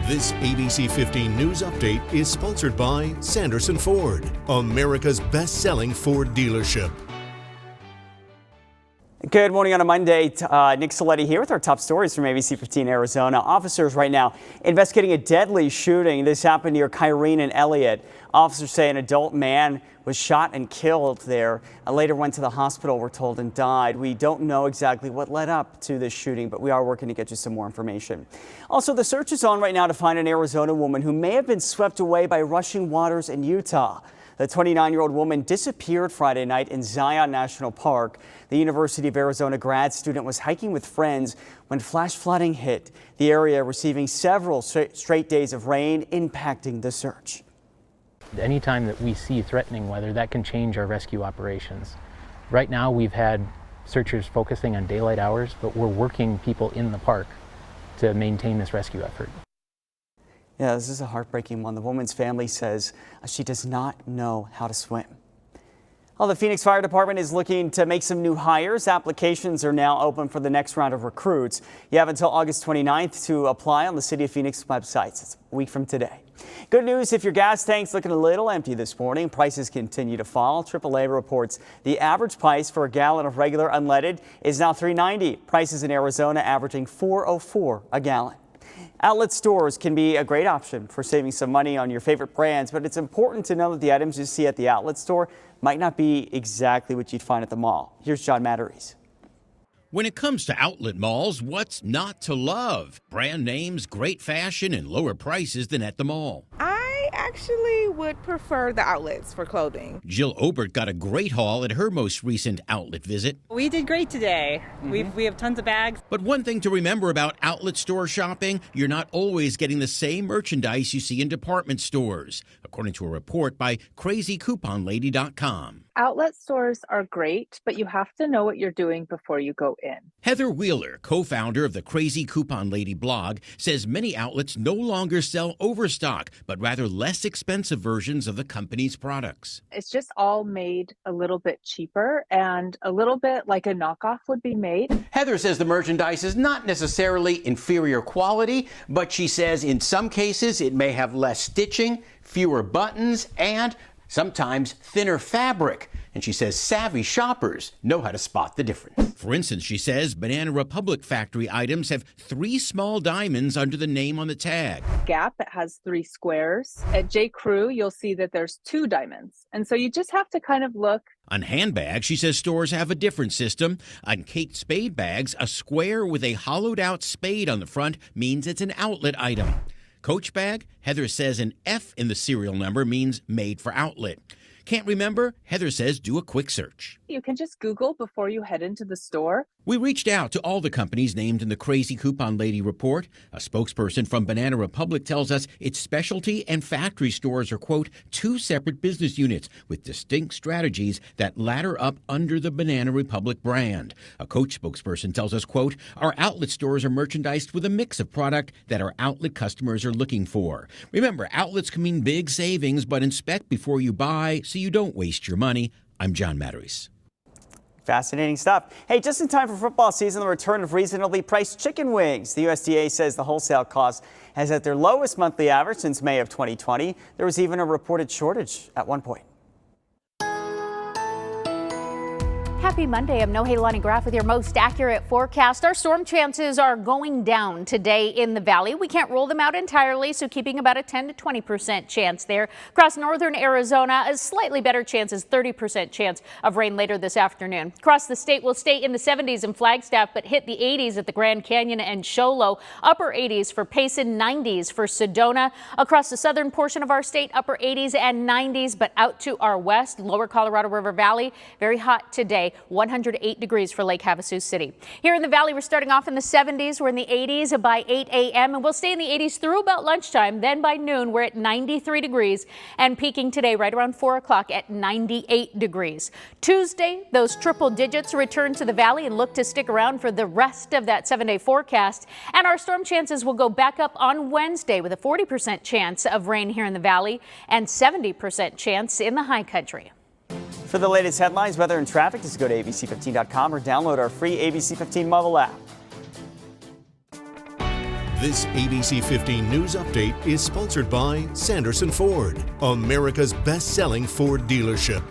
This ABC 15 News Update is sponsored by Sanderson Ford, America's best-selling Ford dealership. Good morning on a Monday. Nick CILETTI here with our top stories from ABC15 Arizona. Officers right now investigating a deadly shooting. This happened near Kyrene and Elliott. Officers say an adult man was shot and killed there. Later went to the hospital, we're told, and died. We don't know exactly what led up to this shooting, but we are working to get you some more information. Also, the search is on right now to find an Arizona woman who may have been swept away by rushing waters in Utah. The 29-year-old woman disappeared Friday night in Zion National Park. The University of Arizona grad student was hiking with friends when flash flooding hit the area, receiving several straight days of rain, impacting the search. Anytime that we see threatening weather, that can change our rescue operations. Right now, we've had searchers focusing on daylight hours, but we're working people in the park to maintain this rescue effort. Yeah, this is a heartbreaking one. The woman's family says she does not know how to swim. Well, the Phoenix Fire Department is looking to make some new hires. Applications are now open for the next round of recruits. You have until August 29th to apply on the City of Phoenix website. It's a week from today. Good news if your gas tank's looking a little empty this morning. Prices continue to fall. AAA reports the average price for a gallon of regular unleaded is now $3.90. Prices in Arizona averaging $4.04 a gallon. Outlet stores can be a great option for saving some money on your favorite brands, but it's important to know that the items you see at the outlet store might not be exactly what you'd find at the mall. Here's John Matteries. When it comes to outlet malls, what's not to love? Brand names, great fashion, and lower prices than at the mall. I actually would prefer the outlets for clothing. Jill Obert got a great haul at her most recent outlet visit. We did great today. We have tons of bags. But one thing to remember about outlet store shopping, you're not always getting the same merchandise you see in department stores, according to a report by CrazyCouponLady.com. Outlet stores are great, but you have to know what you're doing before you go in. Heather Wheeler, co-founder of the Crazy Coupon Lady blog, says many outlets no longer sell overstock, but rather less expensive versions of the company's products. It's just all made a little bit cheaper and a little bit like a knockoff would be made. Heather says the merchandise is not necessarily inferior quality, but she says in some cases it may have less stitching, fewer buttons, and sometimes thinner fabric. And she says savvy shoppers know how to spot the difference. For instance, she says Banana Republic factory items have 3 small diamonds under the name on the tag. Gap, it has 3 squares. At J. Crew, you'll see that there's 2 diamonds. And so you just have to kind of look. On handbags, she says stores have a different system. On Kate Spade bags, a square with a hollowed out spade on the front means it's an outlet item. Coach bag, Heather says an F in the serial number means made for outlet. Can't remember? Heather says do a quick search. You can just Google before you head into the store. We reached out to all the companies named in the Crazy Coupon Lady report. A spokesperson from Banana Republic tells us its specialty and factory stores are, quote, 2 separate business units with distinct strategies that ladder up under the Banana Republic brand. A Coach spokesperson tells us, quote, our outlet stores are merchandised with a mix of product that our outlet customers are looking for. Remember, outlets can mean big savings, but inspect before you buy so you don't waste your money. I'm John Matteries. Fascinating stuff. Hey, just in time for football season, the return of reasonably priced chicken wings. The USDA says the wholesale cost has at their lowest monthly average since May of 2020. There was even a reported shortage at one point. Happy Monday. I'm NOHELANI GRAF with your most accurate forecast. Our storm chances are going down today in the valley. We can't rule them out entirely, so keeping about a 10 to 20% chance there. Across northern Arizona, a slightly better chance is 30% chance of rain later this afternoon. Across the state, we'll stay in the 70s in Flagstaff, but hit the 80s at the Grand Canyon and Show Low. Upper 80s for Payson, 90s for Sedona. Across the southern portion of our state, upper 80s and 90s, but out to our west, lower Colorado River Valley, very hot today. 108 degrees for Lake Havasu City. Here in the valley, we're starting off in the 70s. We're in the 80s by 8 a.m. and we'll stay in the 80s through about lunchtime. Then by noon, we're at 93 degrees and peaking today right around 4 o'clock at 98 degrees. Tuesday, those triple digits return to the valley and look to stick around for the rest of that 7-day forecast. And our storm chances will go back up on Wednesday with a 40% chance of rain here in the valley and 70% chance in the high country. For the latest headlines, weather, and traffic, just go to ABC15.com or download our free ABC15 mobile app. This ABC 15 News Update is sponsored by Sanderson Ford, America's best-selling Ford dealership.